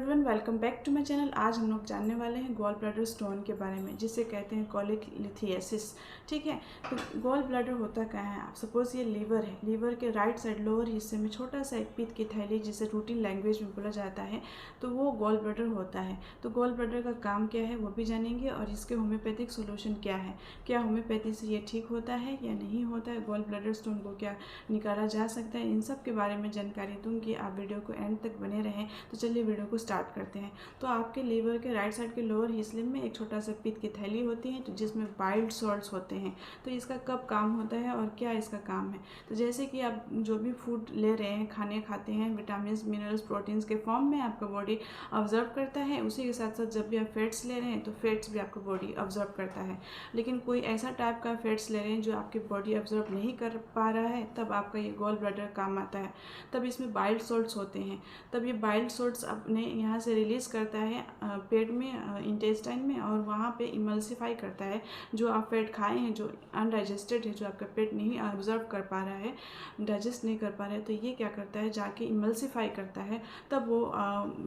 Everyone, welcome back to my channel. आज हम लोग जानने वाले हैं गॉल ब्लैडर स्टोन के बारे में, जिसे कहते हैं कॉलिक लिथियसिस। ठीक है, तो गॉल ब्लैडर होता क्या है। आप सपोज ये लीवर है, लीवर के राइट साइड लोअर हिस्से में छोटा सा एक पित्त की थैली, जिसे रूटीन लैंग्वेज में बोला जाता है, तो वो गॉल ब्लैडर होता है। तो गॉल ब्लैडर का काम क्या है वो भी जानेंगे, और इसके होम्योपैथिक सोल्यूशन क्या है, क्या होम्योपैथी से ये ठीक होता है या नहीं होता है, गॉल ब्लैडर स्टोन को क्या निकाला जा सकता है, इन सब के बारे में जानकारी दूंगी। आप वीडियो को एंड तक बने रहें। तो चलिए वीडियो को स्टार्ट करते हैं। तो आपके लीवर के राइट साइड के लोअर हिस्से में एक छोटा सा पित्त की थैली होती है, तो जिसमें बाइल्ड सॉल्ट्स होते हैं। तो इसका कब काम होता है और क्या इसका काम है। तो जैसे कि आप जो भी फूड ले रहे हैं, खाने खाते हैं, विटामिन मिनरल्स प्रोटीन्स के फॉर्म में आपका बॉडी ऑब्जर्व करता है। उसी के साथ साथ जब भी आप फैट्स ले रहे हैं तो फैट्स भी आपका बॉडी ऑब्जर्व करता है। लेकिन कोई ऐसा टाइप का फैट्स ले रहे हैं जो आपकी बॉडी ऑब्जर्व नहीं कर पा रहा है, तब आपका ये गॉल ब्लैडर काम आता है। तब इसमें बाइल्ड सॉल्ट्स होते हैं। तब ये बाइल्ड सॉल्ट्स अपने यहाँ से रिलीज़ करता है पेट में, इंटेस्टाइन में, और वहाँ पे इमल्सिफाई करता है जो आप फैट खाए हैं, जो अनडाइजेस्टेड है, जो आपका पेट नहीं ऑब्जर्व कर पा रहा है, डाइजेस्ट नहीं कर पा रहा है, तो ये क्या करता है, जाके इमल्सिफाई करता है, तब वो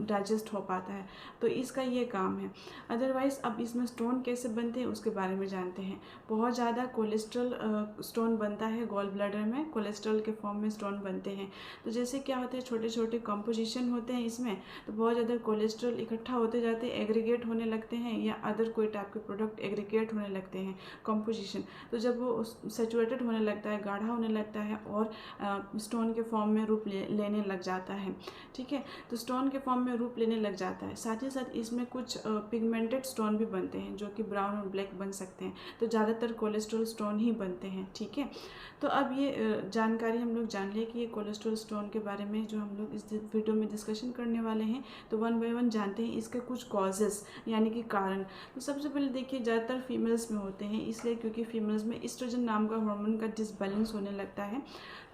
डाइजेस्ट हो पाता है। तो इसका ये काम है। अदरवाइज़ अब इसमें स्टोन कैसे बनते हैं उसके बारे में जानते हैं। बहुत ज़्यादा कोलेस्ट्रॉल स्टोन बनता है गॉल ब्लैडर में, कोलेस्ट्रॉल के फॉर्म में स्टोन बनते हैं। तो जैसे क्या होते हैं, छोटे छोटे कंपोजिशन होते हैं इसमें, तो बहुत ज़्यादा कोलेस्ट्रॉल इकट्ठा होते जाते हैं, एग्रीगेट होने लगते हैं, या अदर कोई टाइप के प्रोडक्ट एग्रीगेट होने लगते हैं कंपोजिशन। तो जब वो सेचुरेटेड होने लगता है, गाढ़ा होने लगता है, और स्टोन के फॉर्म में रूप लेने लग जाता है। ठीक है, तो स्टोन के फॉर्म में रूप लेने लग जाता है। साथ ही साथ इसमें कुछ पिगमेंटेड स्टोन भी बनते हैं, जो कि ब्राउन और ब्लैक बन सकते हैं। तो ज़्यादातर कोलेस्ट्रॉल स्टोन ही बनते हैं। ठीक है, तो अब ये जानकारी हम लोग जान लें कि ये कोलेस्ट्रॉल स्टोन के बारे में जो हम लोग इस वीडियो में डिस्कशन करने वाले हैं, तो वन बाय वन जानते हैं इसके कुछ कॉजेस, यानी कि कारण। तो सबसे पहले देखिए, ज़्यादातर फीमेल्स में होते हैं, इसलिए क्योंकि फीमेल्स में एस्ट्रोजन नाम का हार्मोन का डिसबैलेंस होने लगता है,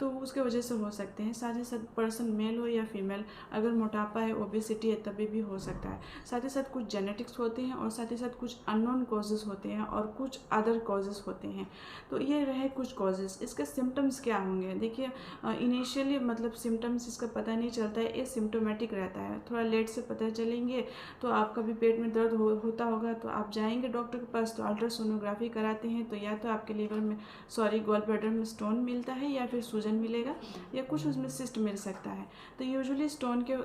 तो उसके वजह से हो सकते हैं। साथ ही साथ पर्सन मेल हो या फीमेल, अगर मोटापा है, ओबेसिटी है, तभी भी हो सकता है। साथ ही साथ कुछ जेनेटिक्स होते हैं, और साथ ही साथ कुछ अननोन कॉजेज़ होते हैं, और कुछ अदर कॉजेज़ होते हैं। तो ये रहे कुछ कॉजेज़। इसके सिम्टम्स क्या होंगे, देखिए इनिशियली मतलब सिम्टम्स इसका पता नहीं चलता है, ये सिम्टोमेटिक रहता है, थोड़ा लेट से पता चलेंगे। तो आपका भी पेट में दर्द होता होगा, तो आप जाएंगे डॉक्टर के पास, तो अल्ट्रासोनोग्राफी कराते हैं, तो या तो आपके लीवर में गॉल ब्लैडर में स्टोन मिलता है, या फिर सूजन मिलेगा, या कुछ उसमें सिस्ट मिल सकता है। तो यूजुअली स्टोन के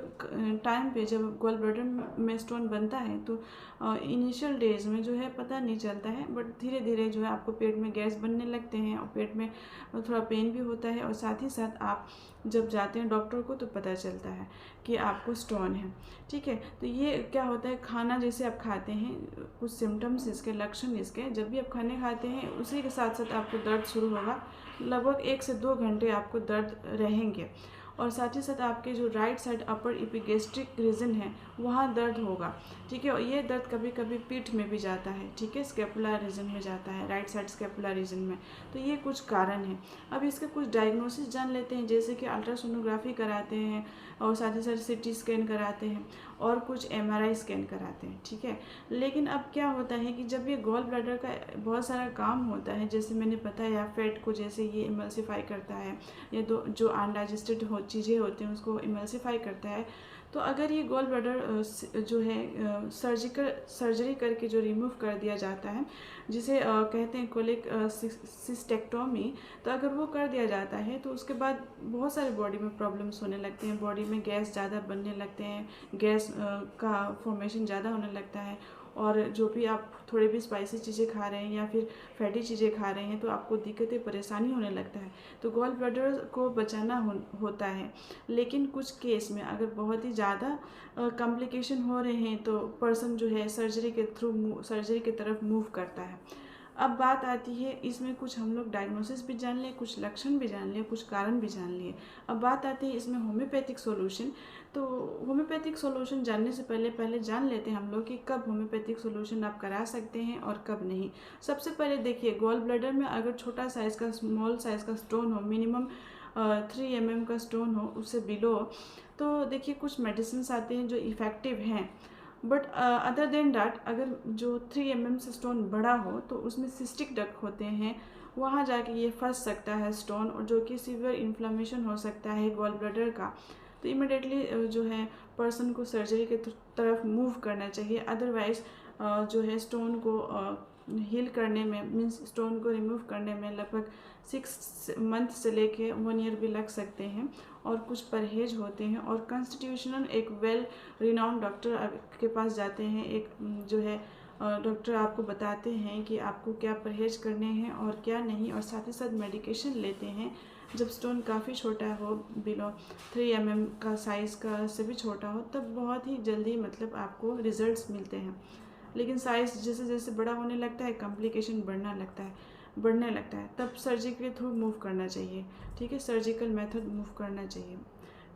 टाइम पे जब गॉल ब्लैडर में स्टोन बनता है, तो इनिशियल डेज में जो है पता नहीं चलता है, बट धीरे धीरे जो है आपको पेट में गैस बनने लगते हैं, और पेट में थोड़ा पेन भी होता है, और साथ ही साथ आप जब जाते हैं डॉक्टर को, तो पता चलता है कि आपको स्टोन है। ठीक है, तो ये क्या होता है, खाना जैसे आप खाते हैं, कुछ सिम्टम्स इसके, लक्षण इसके, जब भी आप खाने खाते हैं उसी के साथ साथ आपको दर्द शुरू होगा। लगभग 1 से 2 घंटे आपको दर्द रहेंगे, और साथ ही साथ आपके जो राइट साइड अपर इपिगेस्ट्रिक रीजन है, वहाँ दर्द होगा। ठीक है, और ये दर्द कभी कभी पीठ में भी जाता है। ठीक है, स्कैपुला रीजन में जाता है, राइट साइड स्कैपुला रीजन में। तो ये कुछ कारण है। अब इसके कुछ डायग्नोसिस जान लेते हैं, जैसे कि अल्ट्रासोनोग्राफी कराते हैं, और साथ ही साथ CT स्कैन कराते हैं, और कुछ MRI स्कैन कराते हैं। ठीक है, लेकिन अब क्या होता है कि जब ये गॉल ब्लैडर का बहुत सारा काम होता है, जैसे मैंने बताया, फैट को जैसे ये इमल्सिफाई करता है, या जो अनडाइजेस्टेड चीज़ें होती हैं उसको इमल्सिफाई करता है। तो अगर ये गॉल ब्लैडर जो है सर्जरी करके जो रिमूव कर दिया जाता है, जिसे कहते हैं कोलिक सिस्टेक्टोमी, तो अगर वो कर दिया जाता है, तो उसके बाद बहुत सारे बॉडी में प्रॉब्लम्स होने लगते हैं। बॉडी में गैस ज़्यादा बनने लगते हैं, गैस का फॉर्मेशन ज़्यादा होने लगता है, और जो भी आप थोड़े भी स्पाइसी चीज़ें खा रहे हैं, या फिर फैटी चीज़ें खा रहे हैं, तो आपको दिक्कतें, परेशानी होने लगता है। तो गॉल ब्लैडर को बचाना होता है। लेकिन कुछ केस में अगर बहुत ही ज़्यादा कॉम्प्लिकेशन हो रहे हैं, तो पर्सन जो है सर्जरी की तरफ मूव करता है। अब बात आती है, इसमें कुछ हम लोग डायग्नोसिस भी जान लें, कुछ लक्षण भी जान लें, कुछ कारण भी जान लिए। अब बात आती है इसमें होम्योपैथिक सोल्यूशन। तो होम्योपैथिक सोल्यूशन जानने से पहले जान लेते हैं हम लोग कि कब होम्योपैथिक सोल्यूशन आप करा सकते हैं और कब नहीं। सबसे पहले देखिए, गॉल ब्लैडर में अगर छोटा साइज़ का, स्मॉल साइज़ का स्टोन हो, मिनिमम 3 mm का स्टोन हो, उससे बिलो, तो देखिए कुछ मेडिसिन आते हैं जो इफ़ेक्टिव हैं। बट अदर देन डैट, अगर जो 3 mm से स्टोन बड़ा हो, तो उसमें सिस्टिक डक्ट होते हैं, वहाँ जाके ये फंस सकता है स्टोन, और जो कि सीवियर इन्फ्लेमेशन हो सकता है गॉल ब्लैडर का। तो इमिडिएटली जो है पर्सन को सर्जरी के तरफ मूव करना चाहिए। अदरवाइज़ जो है स्टोन को हील करने में, मीन्स स्टोन को रिमूव करने में लगभग 6 मंथ से लेके 1 ईयर भी लग सकते हैं, और कुछ परहेज होते हैं। और कॉन्स्टिट्यूशनल एक वेल रिनाउंड डॉक्टर के पास जाते हैं, एक जो है डॉक्टर आपको बताते हैं कि आपको क्या परहेज करने हैं और क्या नहीं, और साथ ही साथ मेडिकेशन लेते हैं। जब स्टोन काफ़ी छोटा हो, बिलो 3 mm का साइज़ का से भी छोटा हो, तब बहुत ही जल्दी मतलब आपको रिजल्ट्स मिलते हैं। लेकिन साइज़ जैसे जैसे बड़ा होने लगता है, कॉम्प्लिकेशन बढ़ने लगता है, तब सर्जरी के थ्रू मूव करना चाहिए। ठीक है, सर्जिकल मेथड मूव करना चाहिए।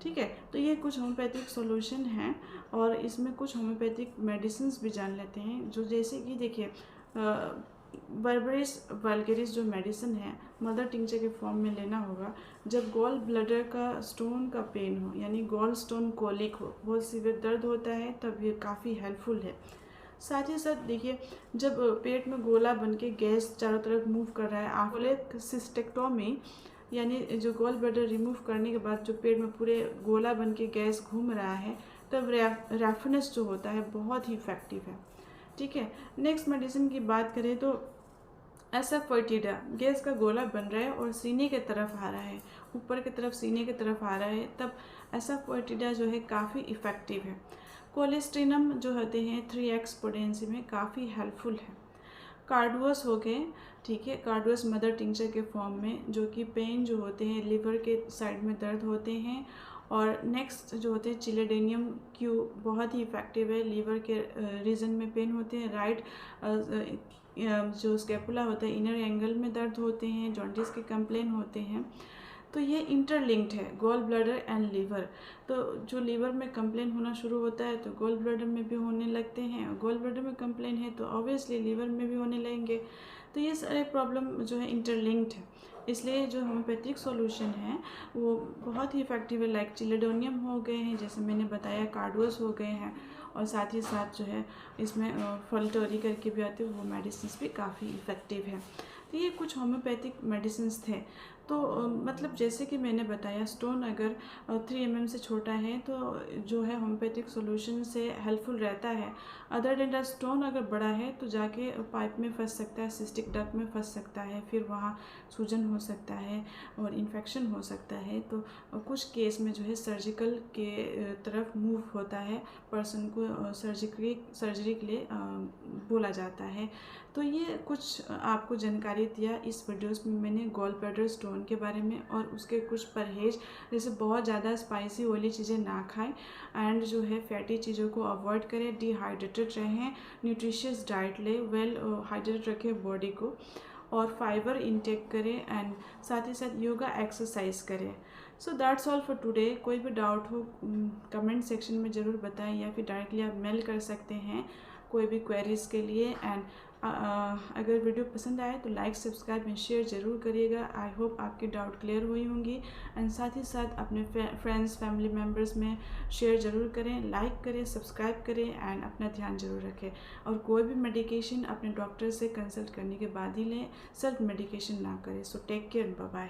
ठीक है, तो ये कुछ होम्योपैथिक सॉल्यूशन हैं, और इसमें कुछ होम्योपैथिक मेडिसिन भी जान लेते हैं। जो जैसे कि देखिए, बर्बेरिस वल्गेरिस जो मेडिसिन है, मदर टिंचर के फॉर्म में लेना होगा जब गॉल ब्लैडर का स्टोन का पेन हो, यानी गॉल स्टोन कोलिक हो, बहुत सीवियर दर्द होता है, तब ये काफ़ी हेल्पफुल है। साथ ही साथ देखिए, जब पेट में गोला बन के गैस चारों तरफ मूव कर रहा है, आफोलिक सिस्टेक्टोमी, यानी जो गॉल ब्लैडर रिमूव करने के बाद जो पेट में पूरे गोला बन के गैस घूम रहा है, तब रेफनेस जो होता है बहुत ही इफ़ेक्टिव है। ठीक है, नेक्स्ट मेडिसिन की बात करें तो एसाफोइटिडा, गैस का गोला बन रहा है और सीने की तरफ आ रहा है, ऊपर की तरफ सीने की तरफ आ रहा है, तब एसाफोइटिडा जो है काफ़ी इफ़ेक्टिव है। कोलेस्ट्रिनम जो होते हैं 3x पोटेंसी में काफ़ी हेल्पफुल है। कार्डुअस हो गए, ठीक है, कार्डुअस मदर टिंचर के फॉर्म में, जो कि पेन जो होते हैं लिवर के साइड में दर्द होते हैं। और नेक्स्ट जो होते हैं चिलेडेनियम क्यू, बहुत ही इफ़ेक्टिव है, लीवर के रीजन में पेन होते हैं, राइट जो स्कैपुला होता है इनर एंगल में दर्द होते हैं, जॉन्डिस के कंप्लेन होते हैं। तो ये इंटरलिंक्ड है, गॉल ब्लैडर एंड लीवर। तो जो लीवर में कंप्लेन होना शुरू होता है तो गॉल ब्लैडर में भी होने लगते हैं, गॉल ब्लैडर में कंप्लेन है तो ऑब्वियसली लीवर में भी होने लगेंगे। तो ये सारे प्रॉब्लम जो है इंटरलिंक्ड है, इसलिए जो होम्योपैथिक सॉल्यूशन है वो बहुत ही इफ़ेक्टिव है। लाइक चिलेडोनियम हो गए हैं, जैसे मैंने बताया, कार्डुअस हो गए हैं, और साथ ही साथ जो है इसमें फल्टोरी करके भी आते हैं, वो मेडिसिन भी काफ़ी इफ़ेक्टिव है। तो ये कुछ होम्योपैथिक मेडिसिन थे। तो मतलब जैसे कि मैंने बताया, स्टोन अगर 3 mm से छोटा है तो जो है होम्योपैथिक सॉल्यूशन से हेल्पफुल रहता है। अदर देन दैट, स्टोन अगर बड़ा है तो जाके पाइप में फंस सकता है, सिस्टिक डक्ट में फंस सकता है, फिर वहाँ सूजन हो सकता है और इन्फेक्शन हो सकता है। तो कुछ केस में जो है सर्जिकल के तरफ मूव होता है, पर्सन को सर्जरी के लिए बोला जाता है। तो ये कुछ आपको जानकारी दिया इस वीडियोस में मैंने गॉल ब्लैडर स्टोन के बारे में, और उसके कुछ परहेज, जैसे बहुत ज़्यादा स्पाइसी ऑयली चीज़ें ना खाएं, एंड जो है फैटी चीज़ों को अवॉइड करें, डिहाइड्रेटेड रहें, न्यूट्रिशियस डाइट लें, वेल हाइड्रेटेड रखें बॉडी को, और फाइबर इंटेक करें, एंड साथ ही साथ योगा एक्सरसाइज करें। So that's all for today. कोई भी डाउट हो कमेंट सेक्शन में ज़रूर बताएं, या फिर डायरेक्टली आप मेल कर सकते हैं कोई भी क्वेरीज़ के लिए। एंड अगर वीडियो पसंद आए तो लाइक, सब्सक्राइब एंड शेयर ज़रूर करिएगा। आई होप आपके डाउट क्लियर हुई होंगी, एंड साथ ही साथ अपने फ्रेंड्स फैमिली मेम्बर्स में शेयर ज़रूर करें, लाइक करें, सब्सक्राइब करें, एंड अपना ध्यान ज़रूर रखें। और कोई भी मेडिकेशन अपने डॉक्टर से कंसल्ट करने के बाद ही लें, सेल्फ मेडिकेशन ना करें। So take care, bye bye.